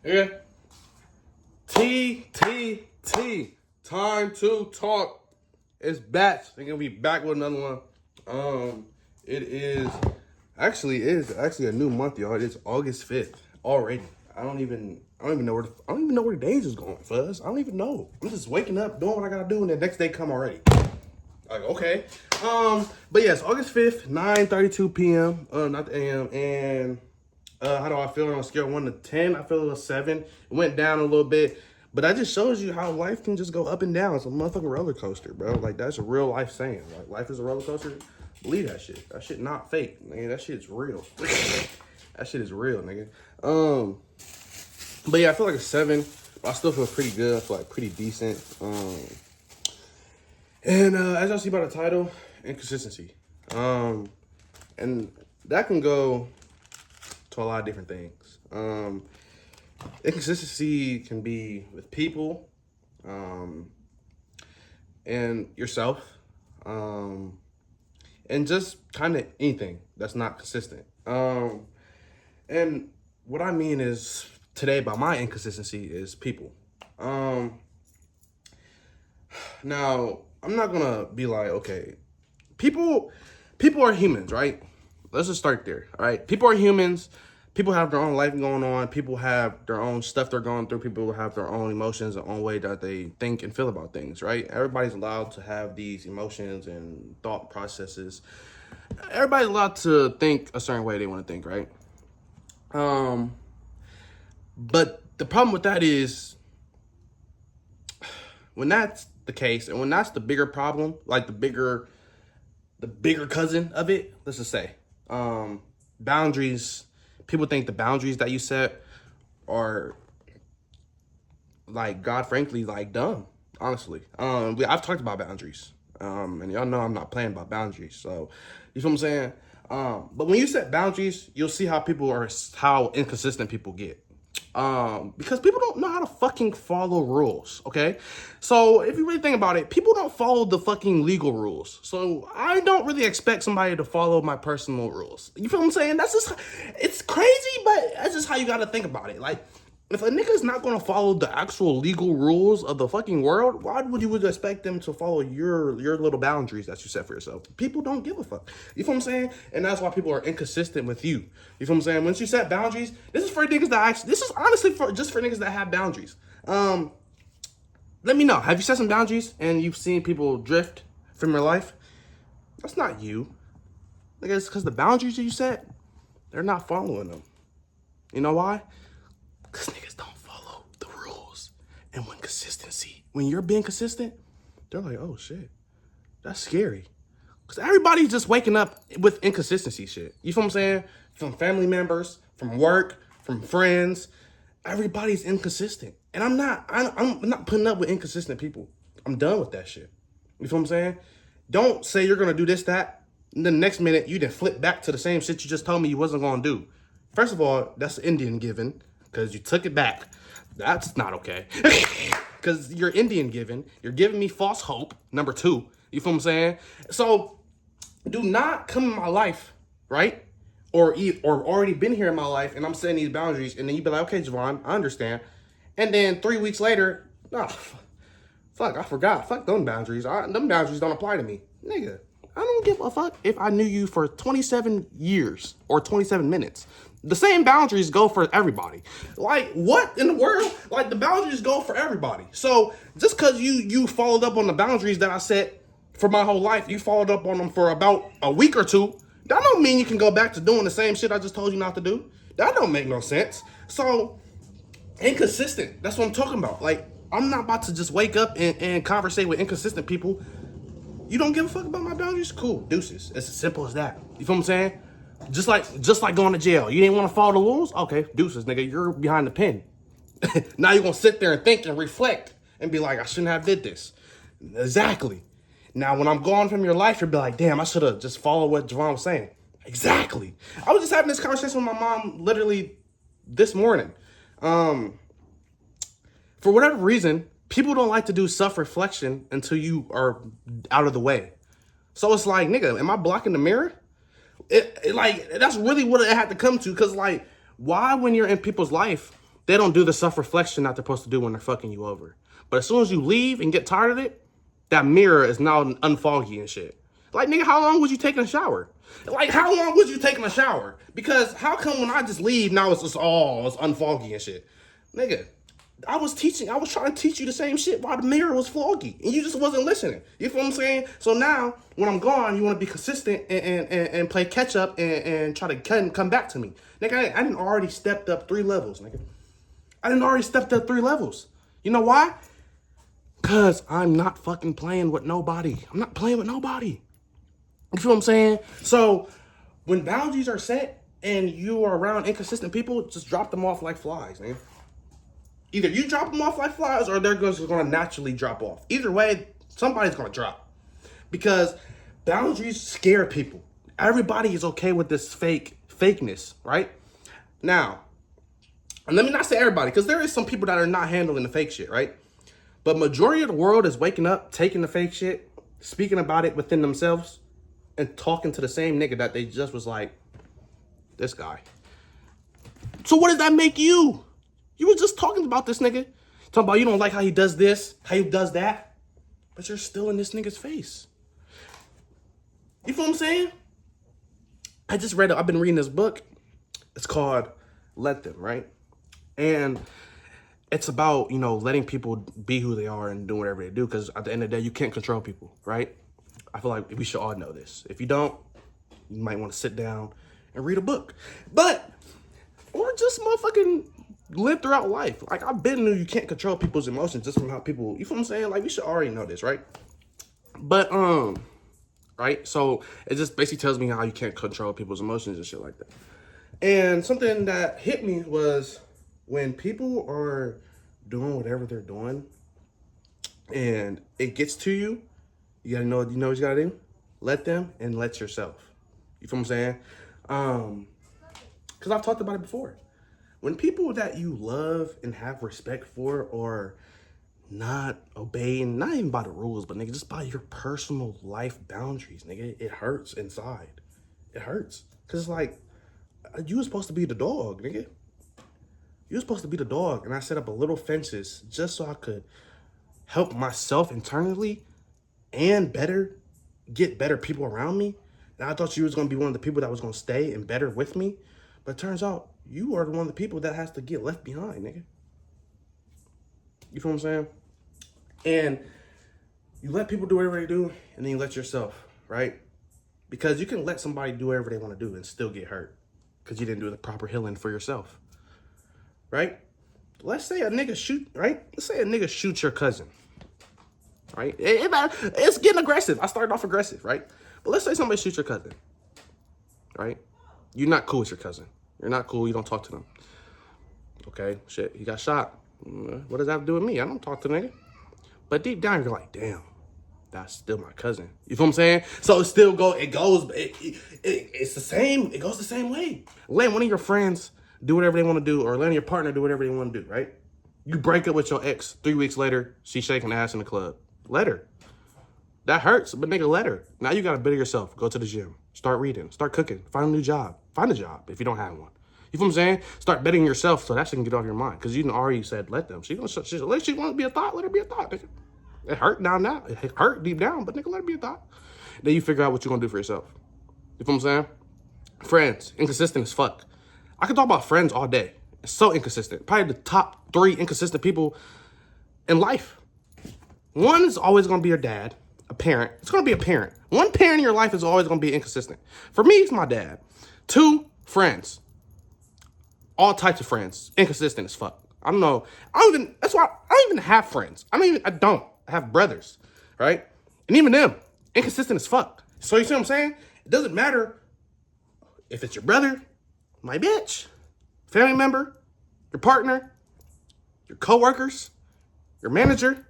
Yeah. T. Time to talk. It's Bætz. We're gonna be back with another one. It is actually a new month, y'all. It's August 5th already. I don't even know where the days is going, fuzz. I don't even know. I'm just waking up, doing what I gotta do, and the next day come already. Like, okay. But yes, August 5th, 9:32 p.m. Not the AM. And how do I feel on a scale of 1 to 10? I feel a 7. It went down a little bit. But that just shows you how life can just go up and down. It's a motherfucking roller coaster, bro. Like, that's a real life saying. Like, life is a roller coaster. Believe that shit. That shit not fake, nigga. That shit's real. That shit is real, nigga. But yeah, I feel like a 7. But I still feel pretty good. I feel like pretty decent. And as y'all see by the title, inconsistency. And that can go to a lot of different things. Inconsistency can be with people, and yourself, and just kind of anything that's not consistent. And what I mean is today by my inconsistency is people. Now I'm not gonna be like, okay, people are humans, right? Let's just start there, all right? People are humans. People have their own life going on. People have their own stuff they're going through. People have their own emotions, their own way that they think and feel about things, right? Everybody's allowed to have these emotions and thought processes. Everybody's allowed to think a certain way they want to think, right? But the problem with that is when that's the case and when that's the bigger problem, like the bigger cousin of it, let's just say, boundaries. People think the boundaries that you set are, like, God, frankly, like, dumb, honestly. I've talked about boundaries, and y'all know I'm not playing about boundaries, so you feel what I'm saying? But when you set boundaries, you'll see how how inconsistent people get. Because people don't know how to fucking follow rules, okay? So if you really think about it, people don't follow the fucking legal rules. So I don't really expect somebody to follow my personal rules. You feel what I'm saying? It's crazy, but that's just how you gotta think about it. Like, if a nigga's not gonna follow the actual legal rules of the fucking world, why would you expect them to follow your little boundaries that you set for yourself? People don't give a fuck. You feel what I'm saying? And that's why people are inconsistent with you. You feel what I'm saying? Once you set boundaries, this is for niggas that this is honestly just for niggas that have boundaries. Let me know. Have you set some boundaries and you've seen people drift from your life? That's not you. Like, it's because the boundaries that you set, they're not following them. You know why? Because niggas don't follow the rules. And when you're being consistent, they're like, oh shit, that's scary. Because everybody's just waking up with inconsistency shit. You feel what I'm saying? From family members, from work, from friends. Everybody's inconsistent. And I'm not putting up with inconsistent people. I'm done with that shit. You feel what I'm saying? Don't say you're going to do this, that, and then the next minute you then flip back to the same shit you just told me you wasn't going to do. First of all, that's Indian given. Because you took it back. That's not okay. Because you're Indian given. You're giving me false hope. Number 2. You feel what I'm saying? So do not come in my life, right? Or already been here in my life and I'm setting these boundaries. And then you be like, okay, Javon, I understand. And then 3 weeks later, fuck, I forgot. Fuck them boundaries. Them boundaries don't apply to me. Nigga, I don't give a fuck if I knew you for 27 years or 27 minutes. The same boundaries go for everybody. Like, what in the world? Like, the boundaries go for everybody. So just because you followed up on the boundaries that I set for my whole life, you followed up on them for about a week or two, that don't mean you can go back to doing the same shit I just told you not to do. That don't make no sense. So, inconsistent. That's what I'm talking about. Like, I'm not about to just wake up and conversate with inconsistent people. You don't give a fuck about my boundaries? Cool, deuces. It's as simple as that. You feel what I'm saying? Just like going to jail. You didn't want to follow the rules? Okay, deuces, nigga. You're behind the pen. Now you're going to sit there and think and reflect and be like, I shouldn't have did this. Exactly. Now, when I'm gone from your life, you'll be like, damn, I should have just followed what Javon was saying. Exactly. I was just having this conversation with my mom literally this morning. For whatever reason, people don't like to do self-reflection until you are out of the way. So it's like, nigga, am I blocking the mirror? Like, that's really what it had to come to. Because, like, why when you're in people's life, they don't do the self-reflection that they're supposed to do when they're fucking you over. But as soon as you leave and get tired of it, that mirror is now unfoggy and shit. Like, nigga, how long was you taking a shower? Like, how long was you taking a shower? Because how come when I just leave, now it's just it's unfoggy and shit? Nigga, I was trying to teach you the same shit while the mirror was foggy. And you just wasn't listening. You feel what I'm saying? So now, when I'm gone, you want to be consistent and play catch up and try to come back to me. Nigga, I done already stepped up 3 levels, nigga. I done already stepped up 3 levels. You know why? Because I'm not fucking playing with nobody. I'm not playing with nobody. You feel what I'm saying? So when boundaries are set and you are around inconsistent people, just drop them off like flies, man. Either you drop them off like flies or they're just going to naturally drop off. Either way, somebody's going to drop. Because boundaries scare people. Everybody is okay with this fakeness, right? Now, and let me not say everybody, because there is some people that are not handling the fake shit, right? But majority of the world is waking up, taking the fake shit, speaking about it within themselves, and talking to the same nigga that they just was like, this guy. So what does that make you? You were just talking about this nigga. Talking about you don't like how he does this, how he does that. But you're still in this nigga's face. You feel what I'm saying? I've been reading this book. It's called Let Them, right? And it's about, letting people be who they are and do whatever they do. Because at the end of the day, you can't control people, right? I feel like we should all know this. If you don't, you might want to sit down and read a book. Or just motherfucking live throughout life. Like, I've been knew you can't control people's emotions just from how people, you feel what I'm saying? Like, we should already know this, right? But, right? So, it just basically tells me how you can't control people's emotions and shit like that. And something that hit me was when people are doing whatever they're doing and it gets to you, you gotta know what you gotta do? Let them and let yourself. You feel what I'm saying? Because I've talked about it before. When people that you love and have respect for are not obeying, not even by the rules, but nigga, just by your personal life boundaries, nigga, it hurts inside. It hurts. Because it's like, you were supposed to be the dog, nigga. You were supposed to be the dog. And I set up a little fences just so I could help myself internally and get better people around me. And I thought you was going to be one of the people that was going to stay and better with me. But it turns out you are one of the people that has to get left behind, nigga. You feel what I'm saying? And you let people do whatever they do, and then you let yourself, right? Because you can let somebody do whatever they want to do and still get hurt because you didn't do the proper healing for yourself, right? Let's say a nigga shoots your cousin, right? It's getting aggressive. I started off aggressive, right? But let's say somebody shoots your cousin, right? You're not cool with your cousin. You're not cool. You don't talk to them. Okay, shit, he got shot. What does that have to do with me? I don't talk to the nigga. But deep down, you're like, damn, that's still my cousin. You feel what I'm saying? So it's the same. It goes the same way. Let one of your friends do whatever they want to do, or let your partner do whatever they want to do, right? You break up with your ex 3 weeks later, she's shaking ass in the club. Let her. That hurts, but nigga, let her. Now you got to better yourself. Go to the gym. Start reading. Start cooking. Find a new job. Find a job if you don't have one. You feel what I'm saying? Start betting yourself so that shit can get off your mind. Because you already said let them. She wants to be a thought. Let her be a thought, nigga. It hurt now. It hurt deep down, but nigga, let her be a thought. Then you figure out what you're going to do for yourself. You feel what I'm saying? Friends, inconsistent as fuck. I can talk about friends all day. It's so inconsistent. Probably the top 3 inconsistent people in life. One is always going to be your dad, a parent. It's going to be a parent. One parent in your life is always going to be inconsistent. For me, it's my dad. 2, friends. All types of friends. Inconsistent as fuck. I don't know. That's why I don't even have friends. I have brothers, right? And even them, inconsistent as fuck. So you see what I'm saying? It doesn't matter if it's your brother, my bitch, family member, your partner, your coworkers, your manager,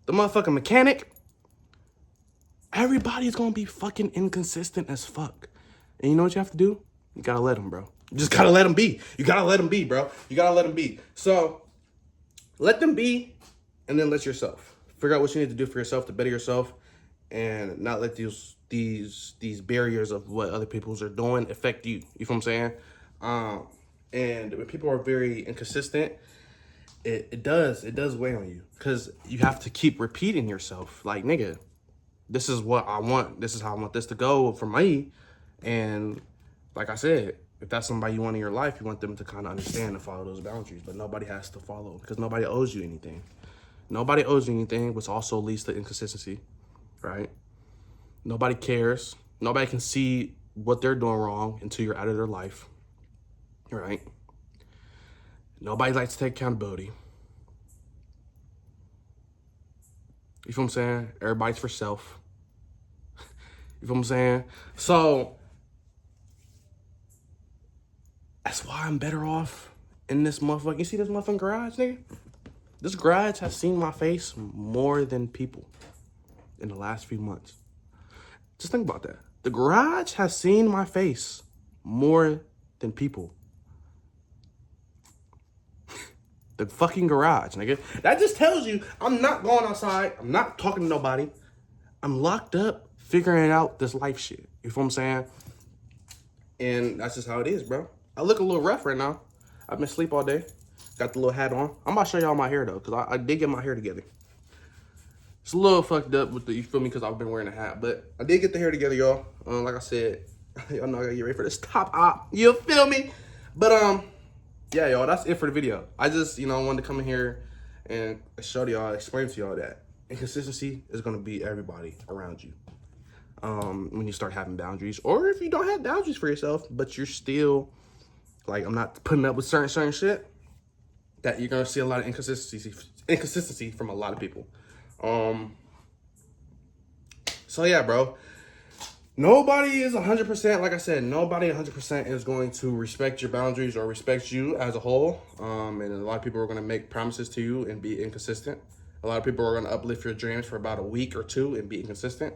the motherfucking mechanic. Everybody's gonna be fucking inconsistent as fuck. And you know what you have to do? You gotta let them, bro. You just gotta let them be. You gotta let them be, bro. You gotta let them be. So, let them be, and then let yourself. Figure out what you need to do for yourself to better yourself, and not let these barriers of what other people's are doing affect you. You feel what I'm saying? And when people are very inconsistent, it does weigh on you, because you have to keep repeating yourself. Like, nigga, this is what I want. This is how I want this to go for me. And like I said, if that's somebody you want in your life, you want them to kind of understand and follow those boundaries. But nobody has to follow, because nobody owes you anything. Nobody owes you anything, which also leads to inconsistency, right? Nobody cares. Nobody can see what they're doing wrong until you're out of their life, right? Nobody likes to take accountability. You feel what I'm saying? Everybody's for self. You feel what I'm saying? So that's why I'm better off in this motherfucker. You see this motherfucking garage, nigga? This garage has seen my face more than people in the last few months. Just think about that. The garage has seen my face more than people. The fucking garage, nigga. That just tells you I'm not going outside. I'm not talking to nobody. I'm locked up figuring out this life shit. You feel what I'm saying? And that's just how it is, bro. I look a little rough right now. I've been asleep all day. Got the little hat on. I'm about to show y'all my hair, though, because I did get my hair together. It's a little fucked up with the, you feel me, because I've been wearing a hat. But I did get the hair together, y'all. Like I said, y'all know I gotta get ready for this top op. You feel me? But, yeah, y'all, that's it for the video. I just, wanted to come in here and show y'all, explain to y'all that inconsistency is going to be everybody around you. When you start having boundaries, or if you don't have boundaries for yourself, but you're still, like, I'm not putting up with certain shit, that you're going to see a lot of inconsistency from a lot of people. So yeah, bro. Nobody is 100%, like I said, nobody 100% is going to respect your boundaries or respect you as a whole. And a lot of people are going to make promises to you and be inconsistent. A lot of people are going to uplift your dreams for about a week or two and be inconsistent.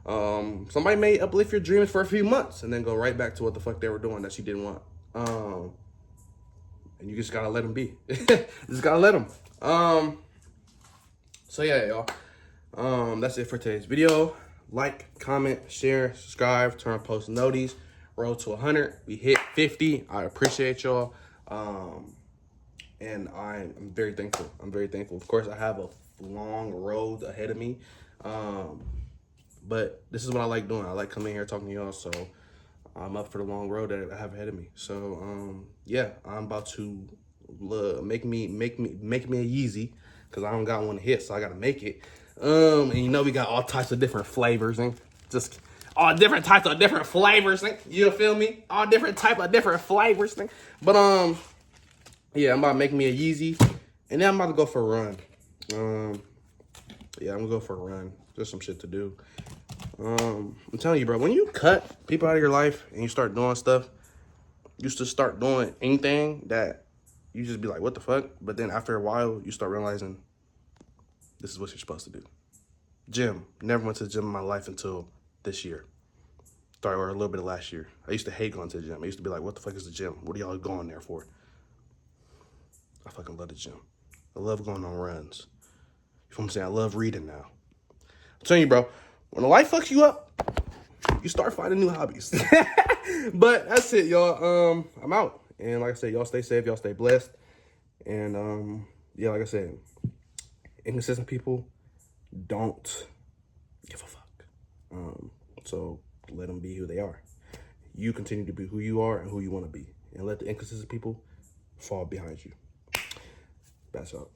Somebody may uplift your dreams for a few months and then go right back to what the fuck they were doing that you didn't want. And you just got to let them be. Just got to let them. So yeah, y'all. That's it for today's video. Like, comment, share, subscribe, turn on post noties. Road to 100. We hit 50. I appreciate y'all. And I'm very thankful. I'm very thankful. Of course, I have a long road ahead of me. But this is what I like doing. I like coming here talking to y'all. So I'm up for the long road that I have ahead of me. So yeah, I'm about to make me a Yeezy, because I don't got one to hit, so I gotta make it. And we got all types of different flavors, and just all different types of different flavors, and you feel me? All different type of different flavors, thing. But yeah, I'm about to make me a Yeezy, and then I'm about to go for a run. Yeah, I'm gonna go for a run. There's some shit to do. I'm telling you, bro, when you cut people out of your life and you start doing stuff, you used to start doing anything that you just be like, what the fuck? But then after a while, you start realizing this is what you're supposed to do. Gym. Never went to the gym in my life until this year. Or a little bit of last year. I used to hate going to the gym. I used to be like, what the fuck is the gym? What are y'all going there for? I fucking love the gym. I love going on runs. You feel what I'm saying? I love reading now. I'm telling you, bro, when the life fucks you up, you start finding new hobbies. But that's it, y'all. I'm out. And like I said, y'all stay safe. Y'all stay blessed. And yeah, like I said, inconsistent people don't give a fuck. So let them be who they are. You continue to be who you are and who you want to be. And let the inconsistent people fall behind you. That's up.